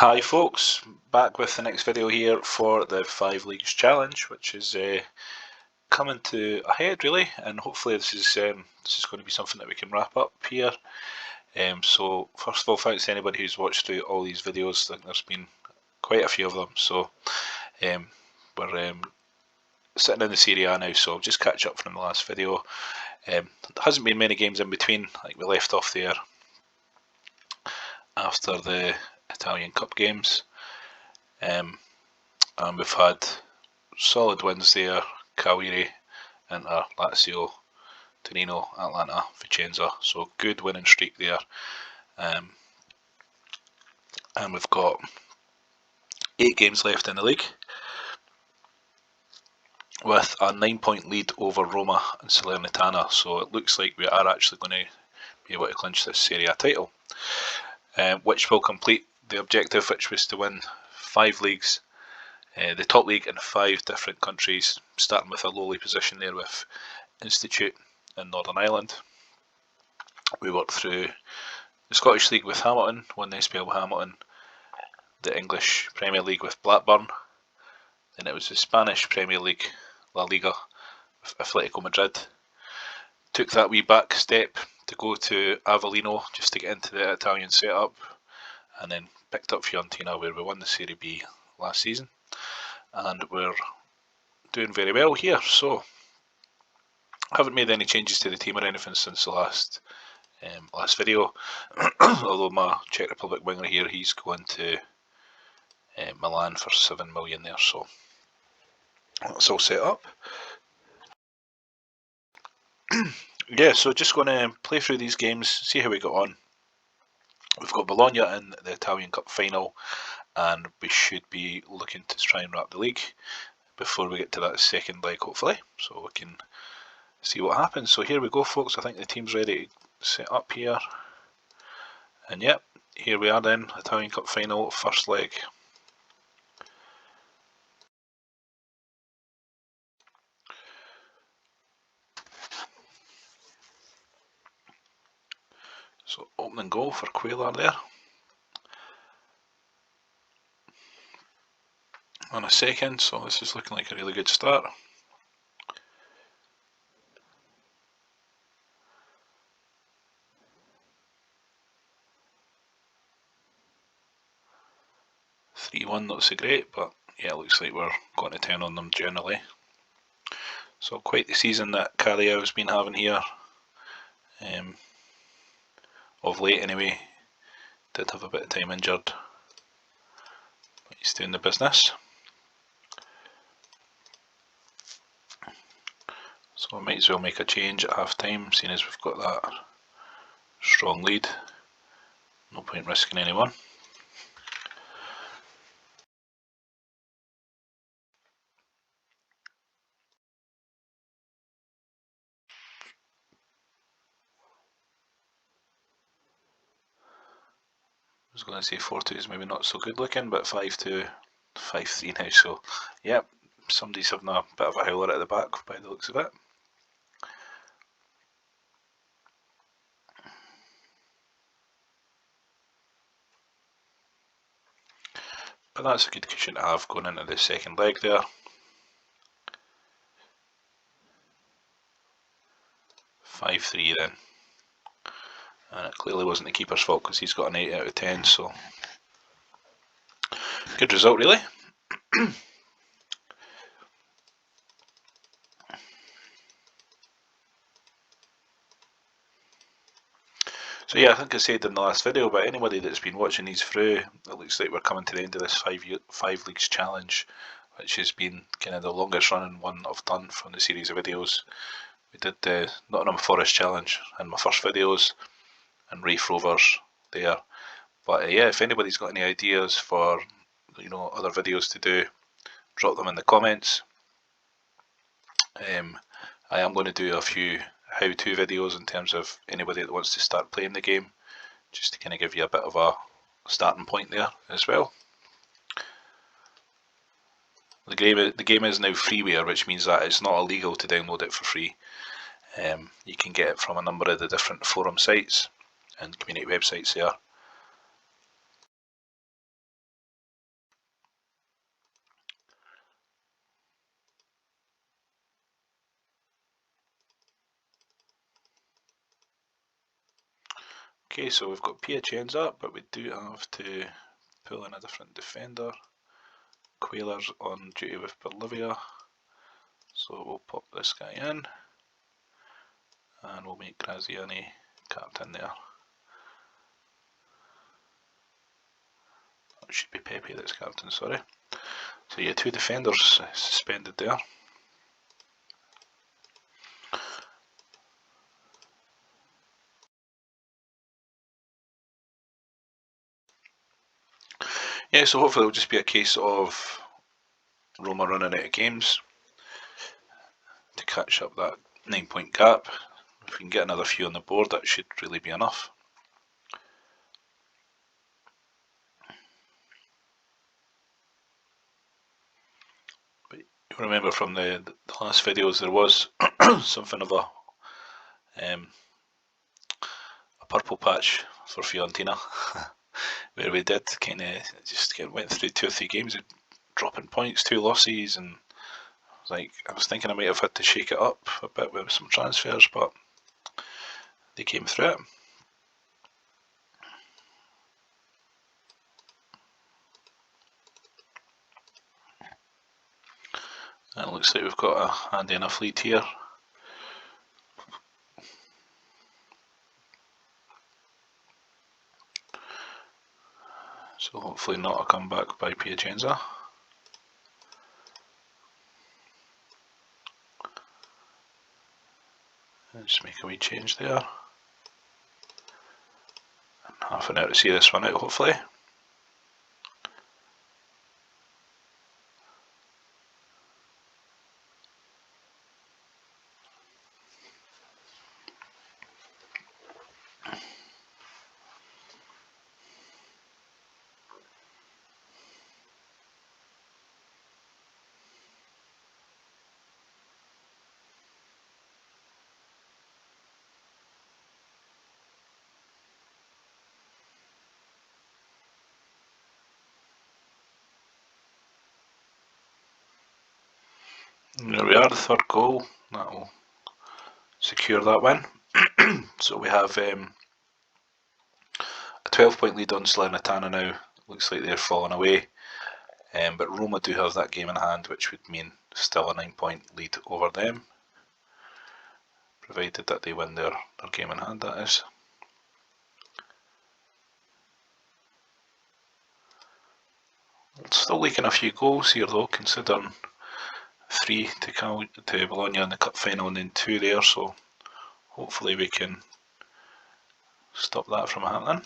Hi folks, back with the next video here for the 5 Leagues Challenge, which is coming to a head really, and hopefully this is going to be something that we can wrap up here. So first of all, thanks to anybody who's watched through all these videos. I think there's been quite a few of them, so we're sitting in the Serie A now, so I'll just catch up from the last video. There hasn't been many games in between, like we left off there after the Italian Cup games. And we've had solid wins there: Cagliari, Inter, Lazio, Torino, Atalanta, Vicenza. So good winning streak there. And we've got 8 games left in the league, with a 9-point lead over Roma and Salernitana. So it looks like we are actually going to be able to clinch this Serie A title, which will complete the objective, which was to win 5 leagues, the top league in 5 different countries, starting with a lowly position there with Institute in Northern Ireland. We worked through the Scottish League with Hamilton, won the SPL with Hamilton, the English Premier League with Blackburn, then it was the Spanish Premier League, La Liga, with Atletico Madrid. Took that wee back step to go to Avellino just to get into the Italian setup, and then picked up Fiorentina, where we won the Serie B last season, and we're doing very well here. So I haven't made any changes to the team or anything since the last video, although my Czech Republic winger here, he's going to Milan for 7 million there, so that's all set up. Yeah, so just going to play through these games, see how we got on. We've got Bologna in the Italian Cup final, and we should be looking to try and wrap the league before we get to that second leg, hopefully, so we can see what happens. So here we go, folks. I think the team's ready to set up here, and yep, here we are then, Italian Cup final, first leg. So opening goal for Quaylar there. On a second, so this is looking like a really good start. (3-1), not so great, but yeah, it looks like we're going to town on them generally. So quite the season that Cagliari's been having here, of late anyway. Did have a bit of time injured, but he's doing the business. So I might as well make a change at half time, seeing as we've got that strong lead. No point risking anyone. I was going to say 4-2 is maybe not so good looking, but 5-2, 5-3 now, so yep, somebody's having a bit of a howler at the back by the looks of it. But that's a good cushion to have going into the second leg there. (5-3) then. And it clearly wasn't the keeper's fault because he's got an 8 out of 10, so good result really. So yeah, I think I said in the last video, but anybody that's been watching these through, it looks like we're coming to the end of this 5 Leagues Challenge, which has been kind of the longest running one I've done from the series of videos. We did the Nottingham Forest Challenge in my first videos, and Rafe Rovers there. But yeah, if anybody's got any ideas for, you know, other videos to do, drop them in the comments. I am going to do a few how-to videos in terms of anybody that wants to start playing the game, just to kind of give you a bit of a starting point there as well. The game is now freeware, which means that it's not illegal to download it for free. You can get it from a number of the different forum sites and community websites there. Okay, so we've got Piacenza, but we do have to pull in a different defender. Quayler's on duty with Bolivia, so we'll pop this guy in, and we'll make Graziani captain there. It should be Pepe that's captain, sorry. So yeah, 2 defenders suspended there. Yeah, so hopefully it'll just be a case of Roma running out of games to catch up that 9-point gap. If we can get another few on the board, that should really be enough. But you remember from the last videos there was something of a purple patch for Fiorentina where we did kind of just went through 2 or 3 games dropping points, 2 losses, and I was thinking I might have had to shake it up a bit with some transfers, but they came through it. And it looks like we've got a handy enough lead here. So hopefully not a comeback by Piacenza. And just make a wee change there. And half an hour to see this one out, hopefully. There we are, the 3rd goal. That will secure that win. So we have a 12-point lead on Salernitana now. Looks like they're falling away. But Roma do have that game in hand, which would mean still a 9-point lead over them, provided that they win their game in hand, that is. Still leaking a few goals here though, considering 3 to Bologna in the cup final and then 2 there, so hopefully we can stop that from happening.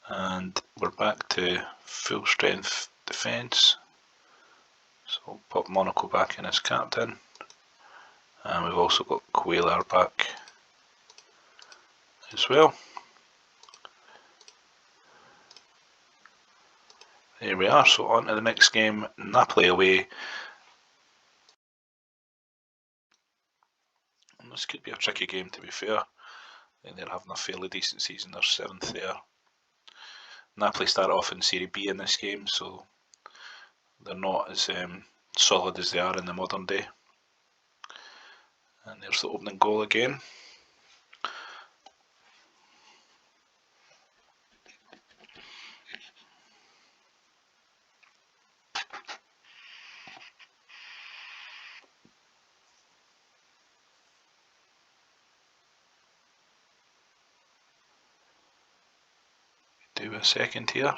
And we're back to full strength defence, so we'll pop Monaco back in as captain, and we've also got Quayler back as well. There we are, so on to the next game, Napoli away. And this could be a tricky game, to be fair. I think they're having a fairly decent season, they're 7th there. Napoli start off in Serie B in this game, so they're not as solid as they are in the modern day. And there's the opening goal again. Do a second here. I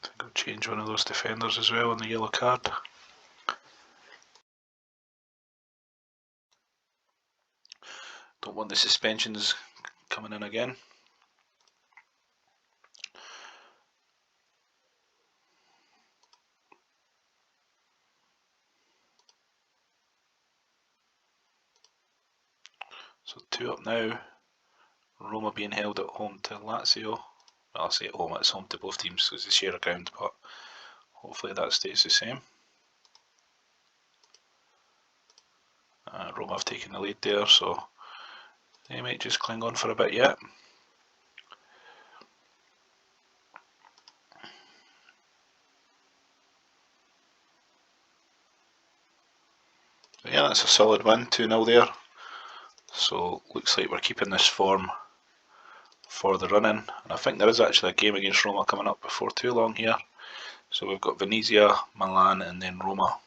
think I'll change one of those defenders as well on the yellow card. Don't want the suspensions coming in again. So 2 up now. Roma being held at home to Lazio. Well, I say at home, it's home to both teams because they share a ground, but hopefully that stays the same. Roma have taken the lead there, so they might just cling on for a bit yet. But yeah, that's a solid win, 2-0 there. So looks like we're keeping this form for the run-in, and I think there is actually a game against Roma coming up before too long here. So we've got Venezia, Milan, and then Roma.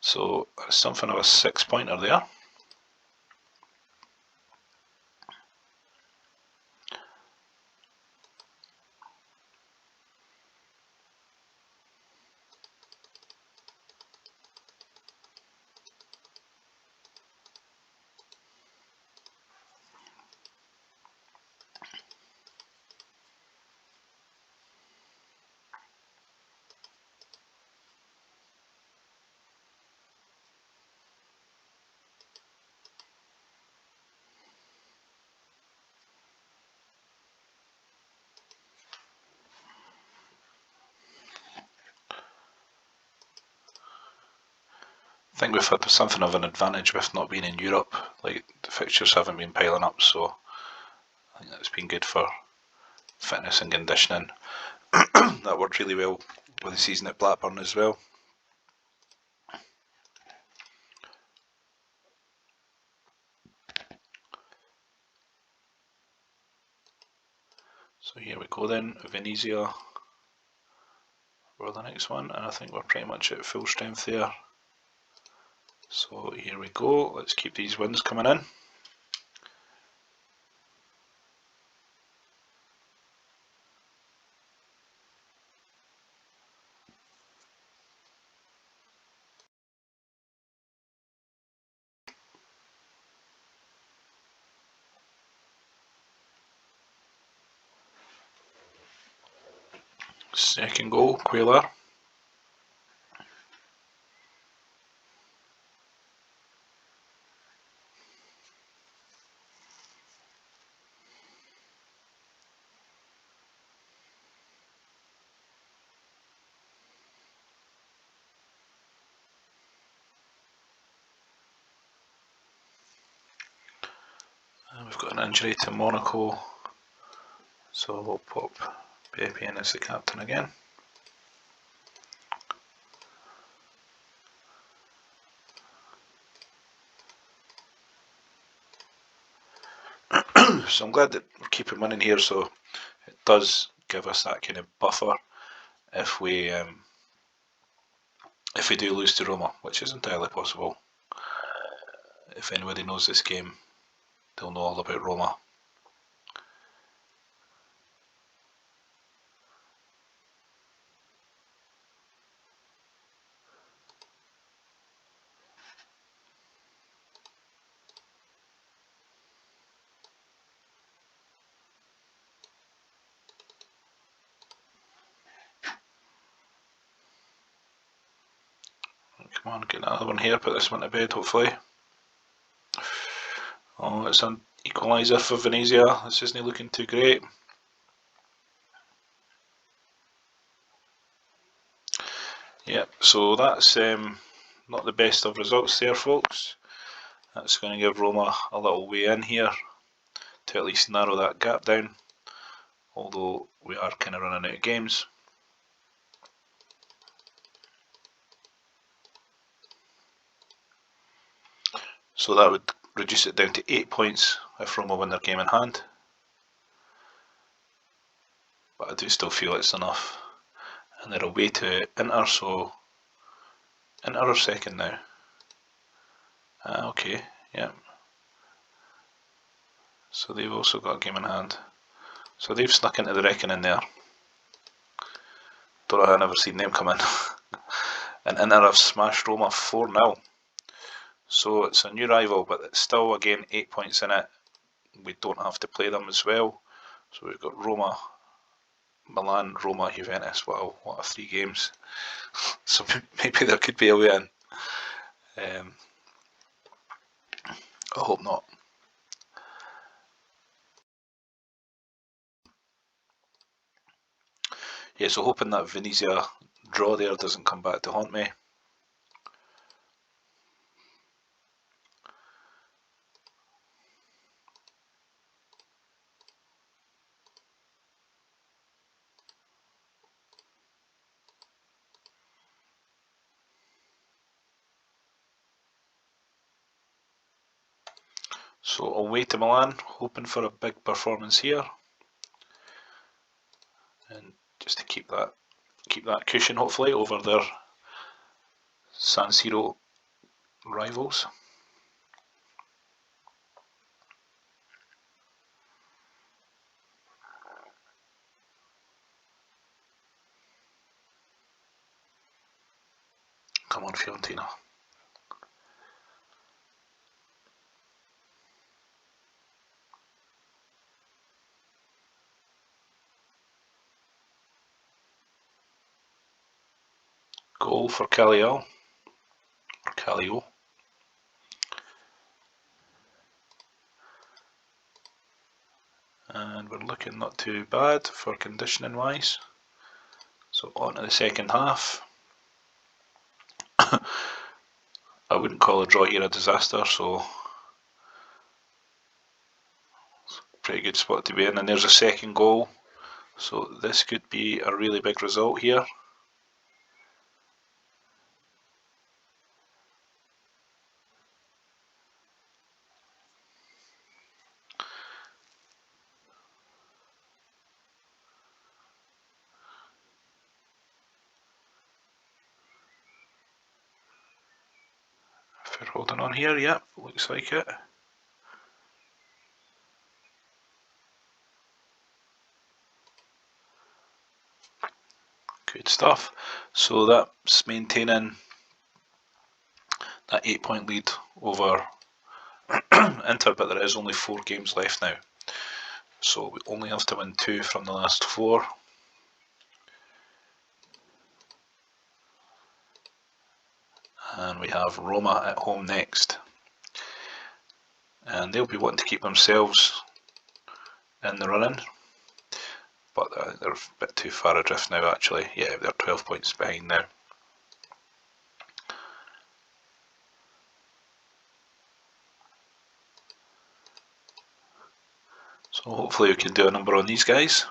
So something of a 6-pointer there. I think we've had something of an advantage with not being in Europe. Like, the fixtures haven't been piling up, so I think that's been good for fitness and conditioning. That worked really well with the season at Blackburn as well. So here we go then, Venezia for the next one, and I think we're pretty much at full strength there. So here we go, let's keep these wins coming in. Second goal, Quayler. And we've got an injury to Monaco, so we'll pop Pepe in as the captain again. So I'm glad that we're keeping winning here, so it does give us that kind of buffer if we do lose to Roma, which is entirely possible. If anybody knows this game, they'll know all about Roma. Come on, get another one here, put this one to bed hopefully. Oh, it's an equaliser for Venezia, this isn't looking too great. Yep, so that's not the best of results there, folks. That's going to give Roma a little way in here to at least narrow that gap down, although we are kind of running out of games. So that would reduce it down to 8 points if Roma win their game in hand. But I do still feel it's enough. And they're away to Inter, so Inter are second now. Okay, yeah. So they've also got a game in hand. So they've snuck into the reckoning there. Don't know how I've never seen them come in. And Inter have smashed Roma 4-0. So it's a new rival, but it's still, again, 8 points in it. We don't have to play them as well. So we've got Roma, Milan, Roma, Juventus. Wow, what a 3 games. So maybe there could be a way in. I hope not. Yeah, so hoping that Venezia draw there doesn't come back to haunt me. So away to Milan, hoping for a big performance here, and just to keep that cushion hopefully over their San Siro rivals. Come on, Fiorentina. Goal for Callio. And we're looking not too bad for conditioning wise. So on to the second half. I wouldn't call a draw here a disaster, so pretty good spot to be in. And there's a second goal, so this could be a really big result here. If we're holding on here, yep, looks like it. Good stuff. So that's maintaining that 8-point lead over Inter, but there is only 4 games left now. So we only have to win 2 from the last 4. And we have Roma at home next. And they'll be wanting to keep themselves in the running. But they're a bit too far adrift now actually. Yeah, they're 12 points behind now. So hopefully we can do a number on these guys.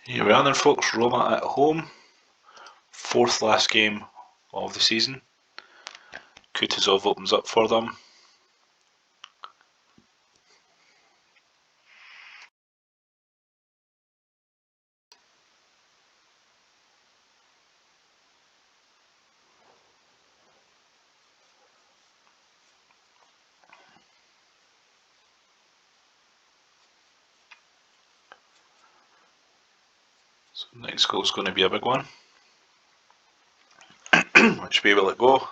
Here we are then folks, Roma at home. 4th last game of the season. Kutuzov opens up for them. So next goal is going to be a big one. Which way will it go?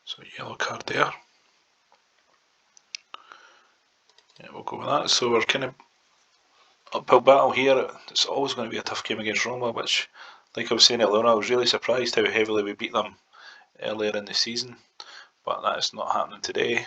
So yellow card there. Yeah, we'll go with that. So we're kind of uphill battle here. It's always going to be a tough game against Roma, which, like I was saying earlier on, I was really surprised how heavily we beat them earlier in the season, but that is not happening today.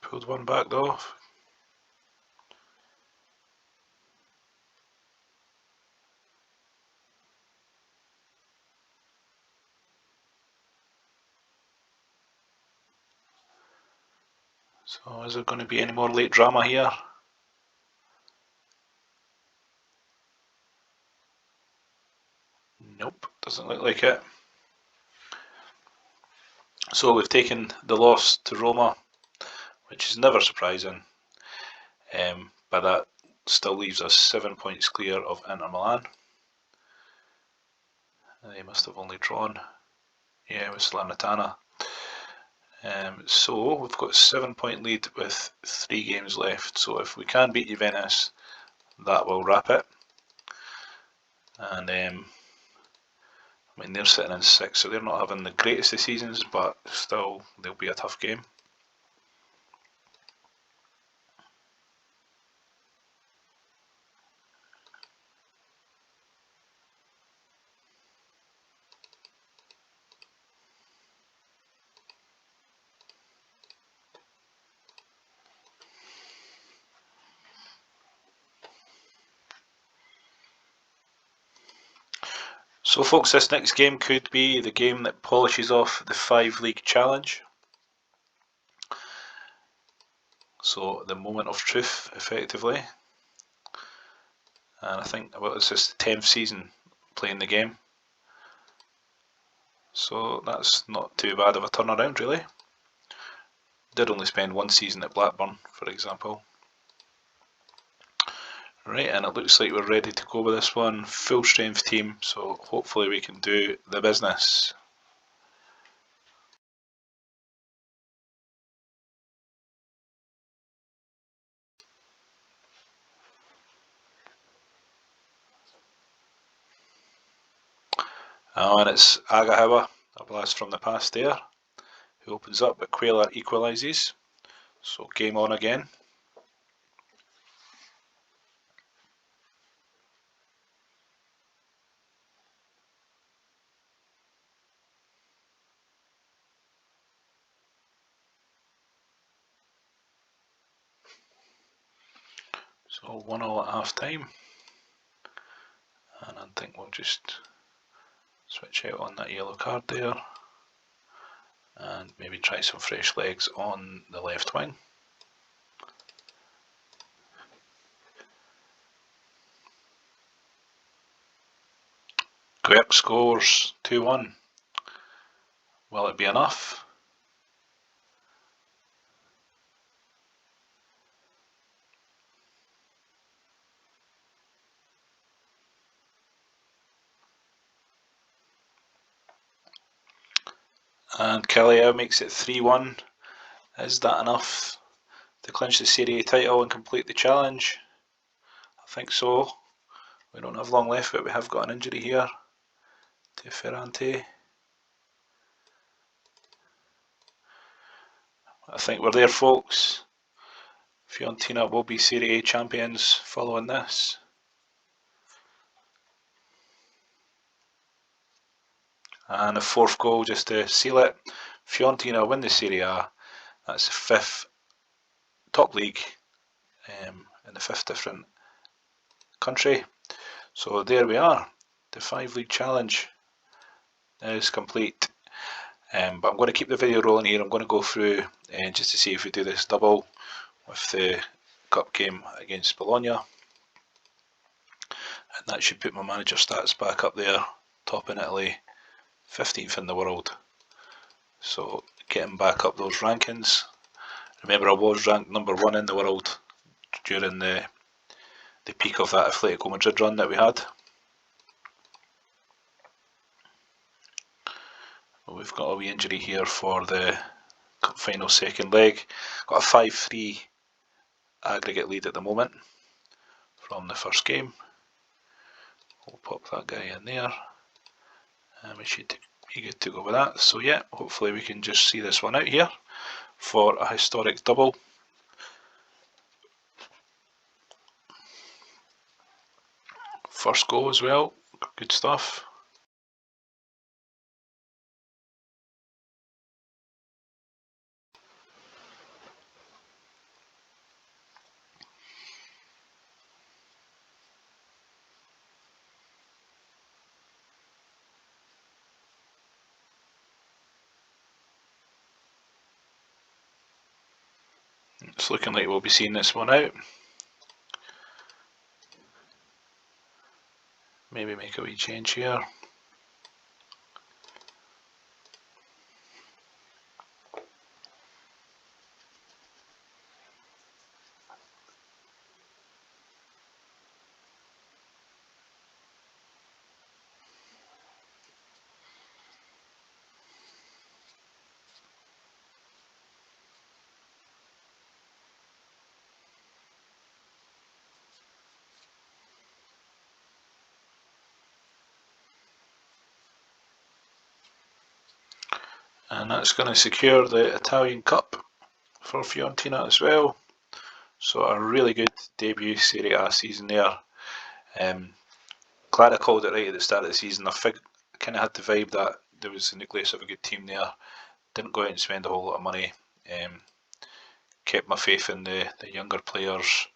Pulled one back though. So is there going to be any more late drama here? Nope, doesn't look like it. So we've taken the loss to Roma, which is never surprising, but that still leaves us 7 points clear of Inter Milan. They must have only drawn, yeah, with Salernitana. So we've got a 7 point lead with 3 games left. So if we can beat Juventus, that will wrap it. And I mean, they're sitting in 6th, so they're not having the greatest of seasons, but still, they'll be a tough game. So folks, this next game could be the game that polishes off the 5-league challenge. So the moment of truth, effectively. And I think, well, it's just the 10th season playing the game. So that's not too bad of a turnaround, really. Did only spend 1 season at Blackburn, for example. Right, and it looks like we're ready to go with this one. Full strength team, so hopefully we can do the business. Oh, and it's Agahawa, a blast from the past there, who opens up, but Quayler equalises. So game on again. So 1-1 at half time. And I think we'll just switch out on that yellow card there. And maybe try some fresh legs on the left wing. Quirk scores 2-1. Will it be enough? And Cagliari makes it 3-1. Is that enough to clinch the Serie title and complete the challenge? I think so. We don't have long left, but we have got an injury here to Ferrante. I think we're there, folks. Fiorentina will be Serie A champions following this. And a 4th goal just to seal it. Fiorentina win the Serie A. That's the 5th top league in the 5th different country. So there we are. The 5-league challenge is complete. But I'm going to keep the video rolling here. I'm going to go through just to see if we do this double with the cup game against Bologna. And that should put my manager stats back up there, top in Italy, 15th in the world. So getting back up those rankings. Remember, I was ranked number 1 in the world during the peak of that Atletico Madrid run that we had. We've got a wee injury here for the final 2nd leg. Got a 5-3 aggregate lead at the moment from the first game. We'll pop that guy in there, and we should be good to go with that. So yeah, hopefully we can just see this one out here for a historic double. First goal as well, good stuff. It's looking like we'll be seeing this one out. Maybe make a wee change here. And that's going to secure the Italian Cup for Fiorentina as well. So a really good debut Serie A season there. Glad I called it right at the start of the season. I kind of had the vibe that there was a nucleus of a good team there. Didn't go out and spend a whole lot of money. Kept my faith in the younger players,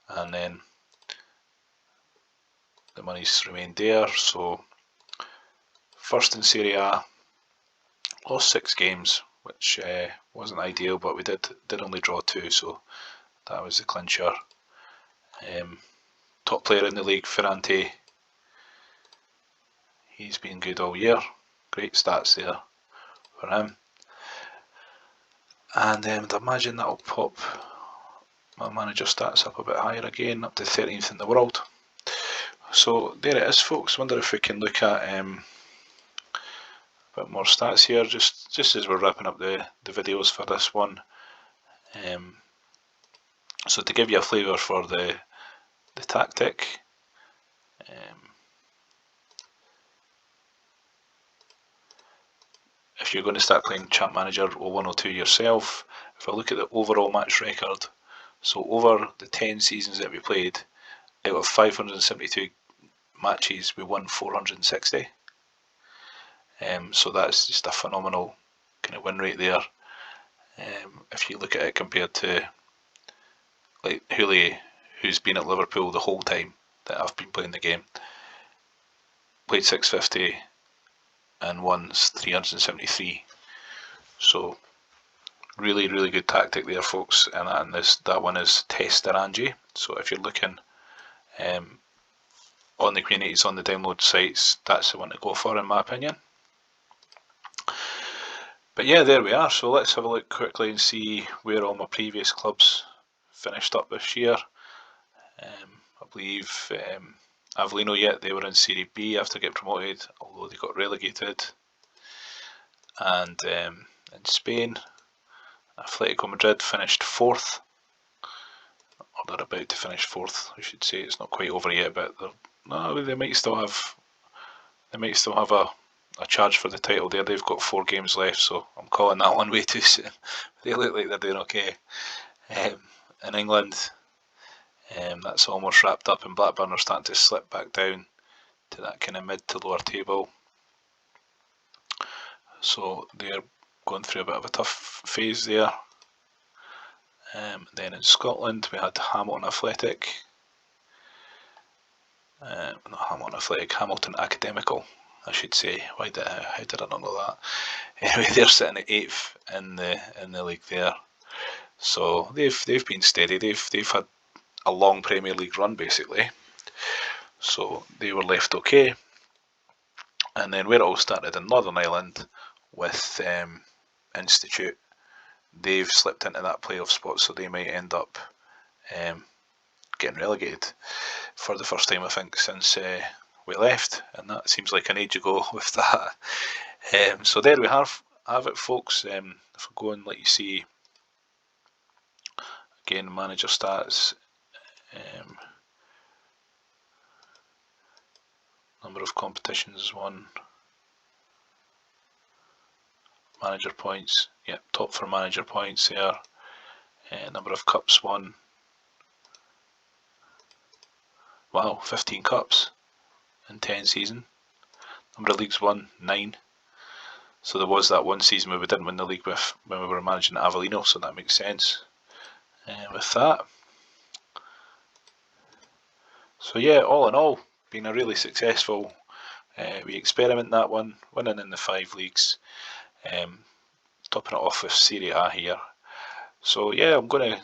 and then the money's remained there. So first in Serie A, lost 6 games, which wasn't ideal, but we did only draw 2, so that was the clincher. Top player in the league, Ferrante. He's been good all year. Great stats there for him. And I'd imagine that'll pop my manager stats up a bit higher again, up to 13th in the world. So there it is, folks. Wonder if we can look at a bit more stats here, just as we're wrapping up the videos for this one. So to give you a flavour for the tactic, if you're going to start playing Champ Manager 0102 yourself, if I look at the overall match record, so over the 10 seasons that we played, out of 572 matches, we won 460. So that's just a phenomenal kind of win rate there. If you look at it compared to like Hooley, who's been at Liverpool the whole time that I've been playing the game, played 650 and won 373. So really good tactic there, folks. And that one is Test Aranji. So if you're looking on the communities, on the download sites, that's the one to go for in my opinion. But yeah, there we are. So let's have a look quickly and see where all my previous clubs finished up this year. I believe Avellino, yet they were in Serie B after getting promoted, although they got relegated. And in Spain, Atletico Madrid finished 4th, or they're about to finish 4th. I should say it's not quite over yet, but they might still have a charge for the title there. They've got 4 games left, so I'm calling that one way too soon. They look like they're doing okay. In England, that's almost wrapped up, and Blackburn are starting to slip back down to that kind of mid to lower table. So they're going through a bit of a tough phase there. Then in Scotland, we had Hamilton Athletic. Not Hamilton Athletic, Hamilton Academical, I should say. How did I not know that? Anyway, they're sitting at 8th in the league there. So they've been steady. They've had a long Premier League run basically. So they were left okay. And then where it all started in Northern Ireland with Institute, they've slipped into that playoff spot, so they might end up getting relegated for the first time, I think, since we left, and that seems like an age ago with that. So there we have it, folks. If I go and let you see again, manager stats, number of competitions won, manager points. Yep, top for manager points there. Number of cups won. Wow, 15 cups in 10 seasons. Number of leagues won, 9. So there was that one season where we didn't win the league when we were managing Avellino, so that makes sense with that. So yeah, all in all, been a really successful we experiment that one, winning in the 5 leagues, topping it off with Serie A here. So yeah, I'm going to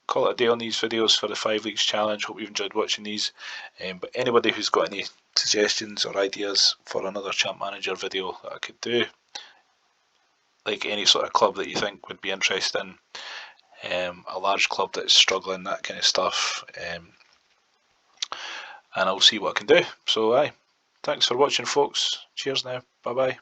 call it a day on these videos for the 5 Leagues Challenge. Hope you've enjoyed watching these. But anybody who's got any suggestions or ideas for another Champ Manager video that I could do, like any sort of club that you think would be interesting, a large club that's struggling, that kind of stuff, and I'll see what I can do. So aye, thanks for watching folks. Cheers now, bye bye.